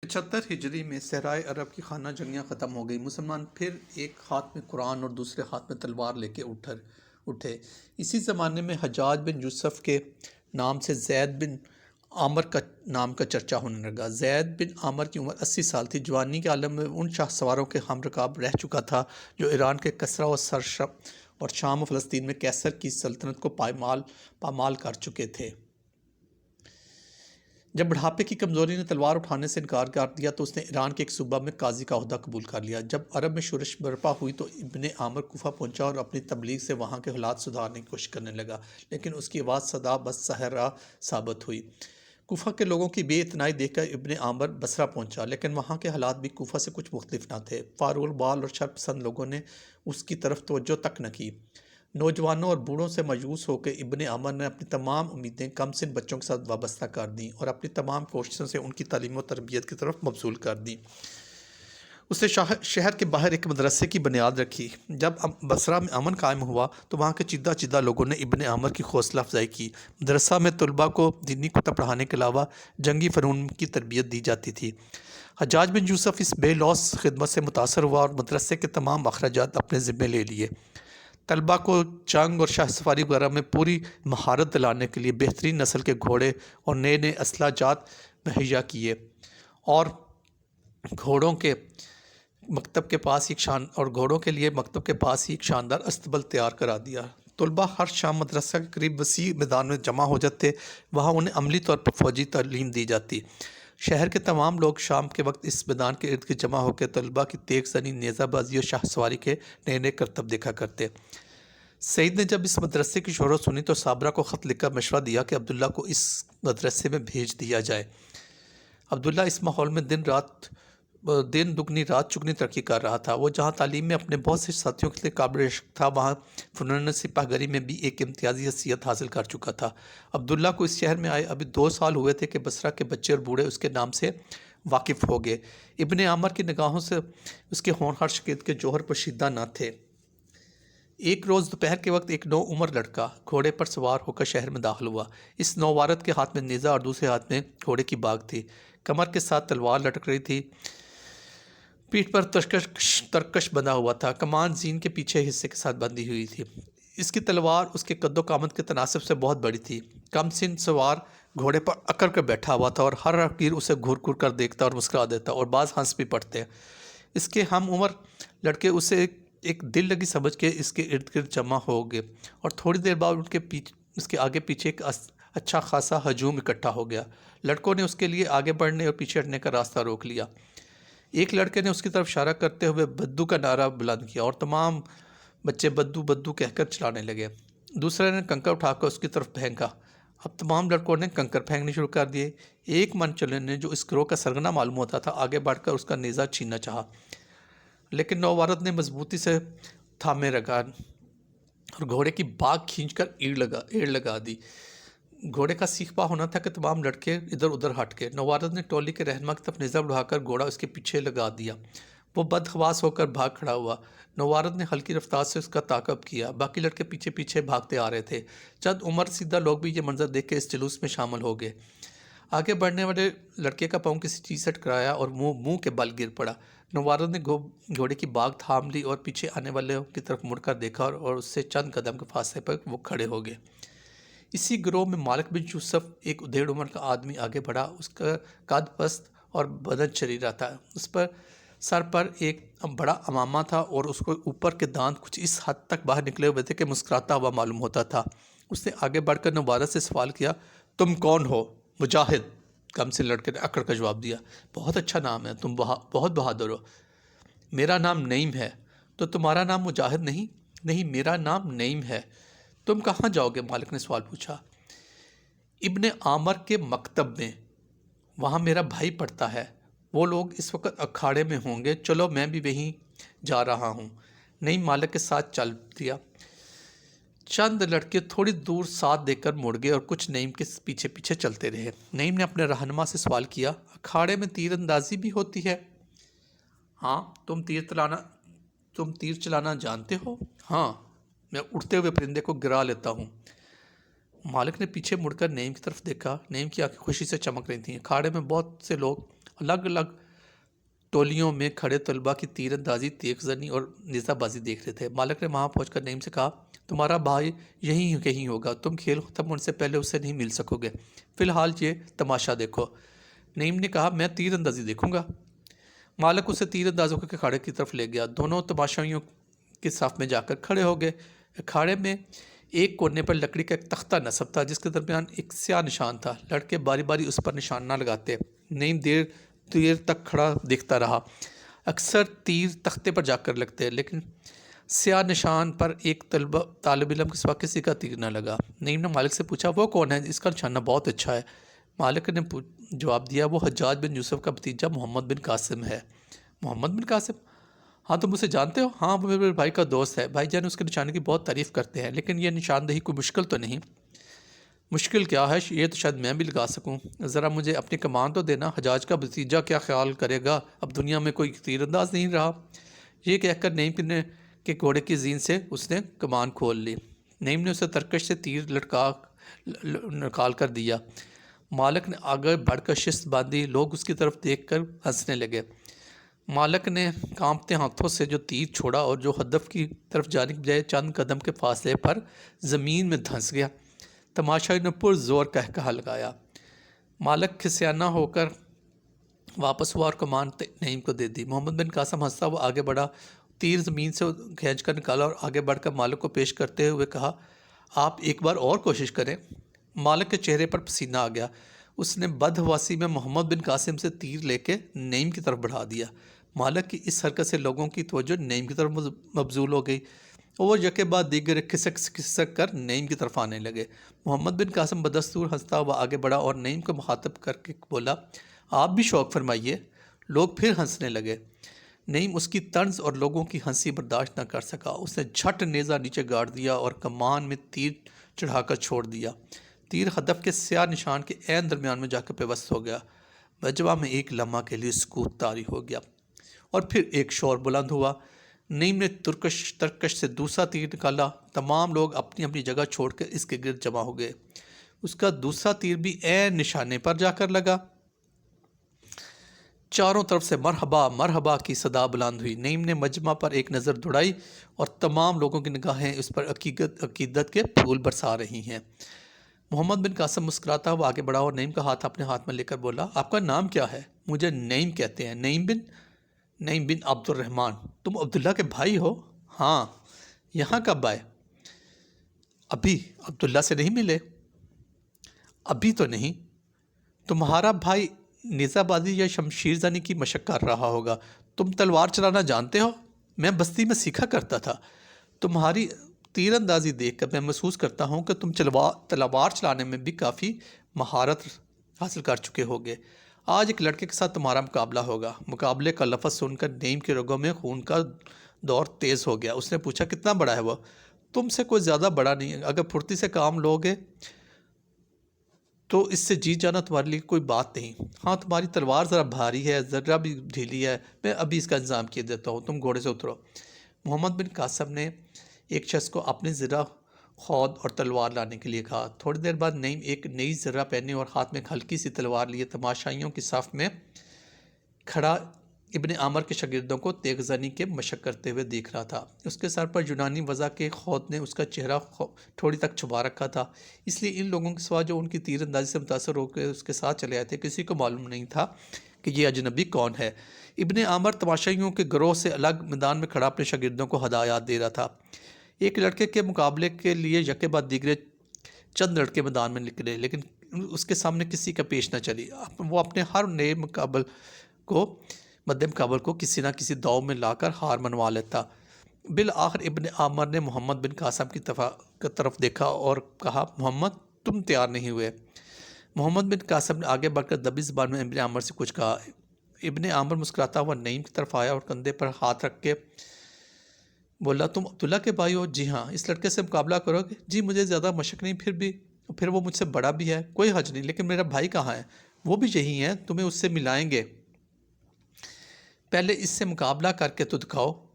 75 ہجری میں صحرائے عرب کی خانہ جنگیاں ختم ہو گئی۔ مسلمان پھر ایک ہاتھ میں قرآن اور دوسرے ہاتھ میں تلوار لے کے اٹھے۔ اسی زمانے میں حجاج بن یوسف کے نام سے زید بن عامر کا نام کا چرچا ہونے لگا۔ زید بن عامر کی عمر 80 سال تھی۔ جوانی کے عالم میں ان شاہ سواروں کے ہم رکاب رہ چکا تھا جو ایران کے کسرا اور شام و فلسطین میں قیصر کی سلطنت کو پامال کر چکے تھے۔ جب بڑھاپے کی کمزوری نے تلوار اٹھانے سے انکار کر دیا تو اس نے ایران کے ایک صوبہ میں قاضی کا عہدہ قبول کر لیا۔ جب عرب میں شورش برپا ہوئی تو ابن عامر کوفہ پہنچا اور اپنی تبلیغ سے وہاں کے حالات سدھارنے کی کوشش کرنے لگا، لیکن اس کی آواز صدا بس صحرا ثابت ہوئی۔ کوفہ کے لوگوں کی بے اتنائی دیکھ کر ابن عامر بصرہ پہنچا، لیکن وہاں کے حالات بھی کوفہ سے کچھ مختلف نہ تھے۔ فارغ البال اور شر پسند لوگوں نے اس کی طرف توجہ تک نہ کی۔ نوجوانوں اور بوڑھوں سے مایوس ہو کے ابن عامر نے اپنی تمام امیدیں کم سن بچوں کے ساتھ وابستہ کر دیں اور اپنی تمام کوششوں سے ان کی تعلیم و تربیت کی طرف مبذول کر دیں۔ اس نے شہر کے باہر ایک مدرسے کی بنیاد رکھی۔ جب بصرہ میں امن قائم ہوا تو وہاں کے چیدہ لوگوں نے ابن عامر کی حوصلہ افزائی کی۔ مدرسہ میں طلباء کو دینی کتب پڑھانے کے علاوہ جنگی فنون کی تربیت دی جاتی تھی۔ حجاج بن یوسف اس بے لوث خدمت سے متاثر ہوا اور مدرسے کے تمام اخراجات اپنے ذمے لے لیے۔ طلباء کو جنگ اور شاہ سواری وغیرہ میں پوری مہارت دلانے کے لیے بہترین نسل کے گھوڑے اور نئے اسلحہ جات مہیا کیے اور گھوڑوں کے لیے مکتب کے پاس ہی ایک شاندار استبل تیار کرا دیا۔ طلباء ہر شام مدرسہ کے قریب وسیع میدان میں جمع ہو جاتے، وہاں انہیں عملی طور پر فوجی تعلیم دی جاتی۔ شہر کے تمام لوگ شام کے وقت اس میدان کے ارد گرد جمع ہو کے طلباء کی تیز زنی، نیزہ بازی اور شاہ سواری کے نئے کرتب دیکھا کرتے۔ سعید نے جب اس مدرسے کی شہرت سنی تو صابرہ کو خط لکھ کر مشورہ دیا کہ عبداللہ کو اس مدرسے میں بھیج دیا جائے۔ عبداللہ اس ماحول میں دن دگنی رات چگنی ترقی کر رہا تھا۔ وہ جہاں تعلیم میں اپنے بہت سے ساتھیوں کے لیے قابل عشق تھا، وہاں فنون سپاہ گری میں بھی ایک امتیازی حیثیت حاصل کر چکا تھا۔ عبداللہ کو اس شہر میں آئے ابھی 2 سال ہوئے تھے کہ بصرہ کے بچے اور بوڑھے اس کے نام سے واقف ہو گئے۔ ابن عامر کی نگاہوں سے اس کے ہونہار شاگرد کے جوہر پوشیدہ نہ تھے۔ ایک روز دوپہر کے وقت ایک نو عمر لڑکا گھوڑے پر سوار ہو کر شہر میں داخل ہوا۔ اس نووارد کے ہاتھ میں نیزہ اور دوسرے ہاتھ میں گھوڑے کی باگ تھی، کمر کے ساتھ تلوار لٹک رہی تھی، پیٹھ پر ترکش بندھا ہوا تھا، کمان زین کے پیچھے حصے کے ساتھ بندھی ہوئی تھی۔ اس کی تلوار اس کے قد و قامت کے تناسب سے بہت بڑی تھی۔ کم سن سوار گھوڑے پر اکڑ کر بیٹھا ہوا تھا اور ہر راہگیر اسے گھور کر دیکھتا اور مسکرا دیتا اور بعض ہنس بھی پڑتے۔ اس کے ہم عمر لڑکے اسے ایک دل لگی سمجھ کے اس کے ارد گرد جمع ہو گئے اور تھوڑی دیر بعد اس کے آگے پیچھے ایک اچھا خاصا ہجوم اکٹھا ہو گیا۔ لڑکوں نے اس کے لیے آگے بڑھنے اور پیچھے ہٹنے کا راستہ روک لیا۔ ایک لڑکے نے اس کی طرف اشارہ کرتے ہوئے بدو کا نعرہ بلند کیا اور تمام بچے بدو بدو کہہ کر چلانے لگے۔ دوسرے نے کنکر اٹھا کر اس کی طرف پھینکا۔ اب تمام لڑکوں نے کنکر پھینکنے شروع کر دیے۔ ایک من چلے نے جو اس گروہ کا سرگنا معلوم ہوتا تھا آگے بڑھ کر اس کا نیزہ چھیننا چاہا، لیکن نووارد نے مضبوطی سے تھامے رکھا اور گھوڑے کی باگ کھینچ کر ایڑ لگا دی۔ گھوڑے کا سیخ پا ہونا تھا کہ تمام لڑکے ادھر ادھر ہٹ گئے۔ نووارد نے ٹولی کے رہنما کی طرف نیزہ بڑھا کر گھوڑا اس کے پیچھے لگا دیا۔ وہ بدحواس ہو کر بھاگ کھڑا ہوا۔ نووارد نے ہلکی رفتار سے اس کا تعاقب کیا۔ باقی لڑکے پیچھے پیچھے بھاگتے آ رہے تھے۔ چند عمر رسیدہ لوگ بھی یہ منظر دیکھ کے اس جلوس میں شامل ہو گئے۔ آگے بڑھنے والے لڑکے کا پاؤں کسی چیز سے ٹکرایا اور منہ کے بل گر پڑا۔ نووارد نے گھوڑے کی باگ تھام لی اور پیچھے آنے والوں کی طرف مڑ کر دیکھا اور اس سے چند قدم کے فاصلے پر وہ کھڑے ہو گئے۔ اسی گروہ میں مالک بن یوسف ایک ادھیڑ عمر کا آدمی آگے بڑھا۔ اس کا قد پست اور بدن چریرا تھا۔ اس پر سر پر ایک بڑا عمامہ تھا اور اس کو اوپر کے دانت کچھ اس حد تک باہر نکلے ہوئے تھے کہ مسکراتا ہوا معلوم ہوتا تھا۔ اس نے آگے بڑھ کر نووارد سے سوال کیا، تم کون ہو؟ مجاہد، کم سے لڑکے نے اکڑ کر جواب دیا۔ بہت اچھا نام ہے، تم بہت بہادر ہو۔ میرا نام نعیم ہے۔ تو تمہارا نام مجاہد نہیں؟ نہیں، میرا نام نعیم ہے۔ تم کہاں جاؤ گے؟ مالک نے سوال پوچھا۔ ابن عامر کے مکتب میں، وہاں میرا بھائی پڑھتا ہے۔ وہ لوگ اس وقت اکھاڑے میں ہوں گے، چلو میں بھی وہیں جا رہا ہوں۔ نعیم مالک کے ساتھ چل دیا۔ چند لڑکے تھوڑی دور ساتھ دے کر مڑ گئے اور کچھ نعیم کے پیچھے پیچھے چلتے رہے۔ نعیم نے اپنے رہنما سے سوال کیا، اکھاڑے میں تیر اندازی بھی ہوتی ہے؟ ہاں۔ تم تیر چلانا جانتے ہو؟ ہاں، میں اڑتے ہوئے پرندے کو گرا لیتا ہوں۔ مالک نے پیچھے مڑ کر نعیم کی طرف دیکھا۔ نعیم کی آنکھیں خوشی سے چمک رہی تھیں۔ اکھاڑے میں بہت سے لوگ الگ الگ ٹولیوں میں کھڑے طلبہ کی تیر اندازی، تیغ زنی اور نیزہ بازی دیکھ رہے تھے۔ مالک نے وہاں پہنچ کر نعیم سے کہا، تمہارا بھائی یہیں کہیں ہوگا، تم کھیل ختم ہونے سے پہلے اس سے نہیں مل سکو گے، فی الحال یہ تماشا دیکھو۔ نعیم نے کہا، میں تیر اندازی دیکھوں گا۔ مالک اسے تیر اندازوں کے اکھاڑے کی طرف لے گیا۔ دونوں تماشائیوں کے صف میں جا کر کھڑے ہو گئے۔ اکھاڑے میں ایک کونے پر لکڑی کا ایک تختہ نصب تھا جس کے درمیان ایک سیاہ نشان تھا۔ لڑکے باری باری اس پر نشان نہ لگاتے۔ نعیم دیر تک کھڑا دیکھتا رہا۔ اکثر تیر تختے پر جا کر لگتے لیکن سیاہ نشان پر ایک طالب علم کے سوا کسی کا تیر نہ لگا۔ نعیم نے مالک سے پوچھا، وہ کون ہے؟ اس کا نشانہ بہت اچھا ہے۔ مالک نے جواب دیا، وہ حجاج بن یوسف کا بھتیجا محمد بن قاسم ہے۔ محمد بن قاسم؟ ہاں، تم اسے جانتے ہو؟ ہاں، وہ میرے بھائی کا دوست ہے۔ بھائی جان اس کے نشانے کی بہت تعریف کرتے ہیں، لیکن یہ نشاندہی کوئی مشکل تو نہیں؟ مشکل کیا ہے، یہ تو شاید میں بھی لگا سکوں۔ ذرا مجھے اپنی کمان تو دینا۔ حجاج کا بھتیجا کیا خیال کرے گا، اب دنیا میں کوئی تیر انداز نہیں رہا۔ یہ کہہ کر نعیم کے گھوڑے کی زین سے اس نے کمان کھول لی۔ نعیم نے اسے ترکش سے تیر نکال کر دیا۔ مالک نے آگے بڑھ کر شست باندھی۔ لوگ اس کی طرف دیکھ کر ہنسنے لگے۔ مالک نے کانپتے ہاتھوں سے جو تیر چھوڑا اور جو ہدف کی طرف جانے کے بجائے چند قدم کے فاصلے پر زمین میں دھنس گیا۔ تماشائی نے پر زور کہا لگایا۔ مالک کھسیانہ ہو کر واپس ہوا اور کمان نعیم کو دے دی۔ محمد بن قاسم ہنستا ہوا آگے بڑھا، تیر زمین سے کھینچ کر نکالا اور آگے بڑھ کر مالک کو پیش کرتے ہوئے کہا، آپ ایک بار اور کوشش کریں۔ مالک کے چہرے پر پسینہ آ گیا۔ اس نے بدحواسی میں محمد بن قاسم سے تیر لے کے نعیم کی طرف بڑھا دیا۔ مالک کی اس حرکت سے لوگوں کی توجہ نعیم کی طرف مبذول ہو گئی۔ وہ یکے بعد دیگر کھسک کر نعیم کی طرف آنے لگے۔ محمد بن قاسم بدستور ہنستا ہوا آگے بڑھا اور نعیم کو مخاطب کر کے بولا، آپ بھی شوق فرمائیے۔ لوگ پھر ہنسنے لگے۔ نعیم اس کی طنز اور لوگوں کی ہنسی برداشت نہ کر سکا۔ اس نے جھٹ نیزہ نیچے گاڑ دیا اور کمان میں تیر چڑھا کر چھوڑ دیا۔ تیر ہدف کے سیاہ نشان کے عین درمیان میں جا کر پیوست ہو گیا۔ مجمع میں ایک لمحہ کے لیے سکوت طاری ہو گیا اور پھر ایک شور بلند ہوا۔ نعیم نے ترکش سے دوسرا تیر نکالا۔ تمام لوگ اپنی اپنی جگہ چھوڑ کر اس کے گرد جمع ہو گئے۔ اس کا دوسرا تیر بھی عین نشانے پر جا کر لگا۔ چاروں طرف سے مرحبا مرحبا کی صدا بلند ہوئی۔ نعیم نے مجمع پر ایک نظر دوڑائی اور تمام لوگوں کی نگاہیں اس پر عقیدت کے پھول برسا رہی ہیں۔ محمد بن قاسم مسکراتا ہوا آگے بڑھا اور نعیم کا ہاتھ اپنے ہاتھ میں لے کر بولا، آپ کا نام کیا ہے؟ مجھے نعیم کہتے ہیں۔ نعیم بن عبد الرحمن۔ تم عبداللہ کے بھائی ہو؟ ہاں۔ یہاں کب آئے؟ ابھی۔ عبداللہ سے نہیں ملے؟ ابھی تو نہیں۔ تمہارا بھائی نیزہ بازی یا شمشیر زنی کی مشق کر رہا ہوگا۔ تم تلوار چلانا جانتے ہو؟ میں بستی میں سیکھا کرتا تھا۔ تمہاری تیر اندازی دیکھ کر میں محسوس کرتا ہوں کہ تم تلوار چلانے میں بھی کافی مہارت حاصل کر چکے ہوگے۔ آج ایک لڑکے کے ساتھ تمہارا مقابلہ ہوگا۔ مقابلے کا لفظ سن کر نعیم کے رگوں میں خون کا دور تیز ہو گیا۔ اس نے پوچھا، کتنا بڑا ہے وہ؟ تم سے کوئی زیادہ بڑا نہیں ہے۔ اگر پھرتی سے کام لوگے تو اس سے جیت جانا تمہارے لیے کوئی بات نہیں۔ ہاں، تمہاری تلوار ذرا بھاری ہے، ذرا بھی ڈھیلی ہے۔ میں ابھی اس کا انتظام کیے دیتا ہوں، تم گھوڑے سے اترو۔ محمد بن قاسم نے ایک شخص کو اپنی زرہ خود اور تلوار لانے کے لیے کہا۔ تھوڑی دیر بعد نعیم ایک نئی زرہ پہنے اور ہاتھ میں ایک ہلکی سی تلوار لیے تماشائیوں کی صف میں کھڑا ابن عامر کے شاگردوں کو تیغ زنی کے مشق کرتے ہوئے دیکھ رہا تھا۔ اس کے سر پر یونانی وضع کے خود نے اس کا چہرہ تھوڑی تک چھپا رکھا تھا، اس لیے ان لوگوں کے سوا جو ان کی تیر اندازی سے متاثر ہو کے اس کے ساتھ چلے آئے تھے کسی کو معلوم نہیں تھا کہ یہ اجنبی کون ہے۔ ابن عامر تماشائیوں کے گروہ سے الگ میدان میں کھڑا اپنے شاگردوں کو ہدایات دے رہا تھا۔ ایک لڑکے کے مقابلے کے لیے یکے بعد دیگرے چند لڑکے میدان میں نکلے، لیکن اس کے سامنے کسی کا پیش نہ چلی۔ وہ اپنے ہر نئے مد مقابل کو کسی نہ کسی داؤ میں لا کر ہار منوا لیتا۔ بالآخر ابن عامر نے محمد بن قاسم کی طرف دیکھا اور کہا، محمد تم تیار نہیں ہوئے؟ محمد بن قاسم نے آگے بڑھ کر دبی زبان میں ابن عامر سے کچھ کہا۔ ابن عامر مسکراتا ہوا نعیم کی طرف آیا اور کندھے پر ہاتھ رکھ کے بولا، تم عبداللہ کے بھائی ہو؟ جی ہاں۔ اس لڑکے سے مقابلہ کرو گے؟ جی مجھے زیادہ مشق نہیں، پھر وہ مجھ سے بڑا بھی ہے۔ کوئی حرج نہیں، لیکن میرا بھائی کہاں ہے؟ وہ بھی یہی ہے، تمہیں اس سے ملائیں گے۔ پہلے اس سے مقابلہ کر کے تو دکھاؤ۔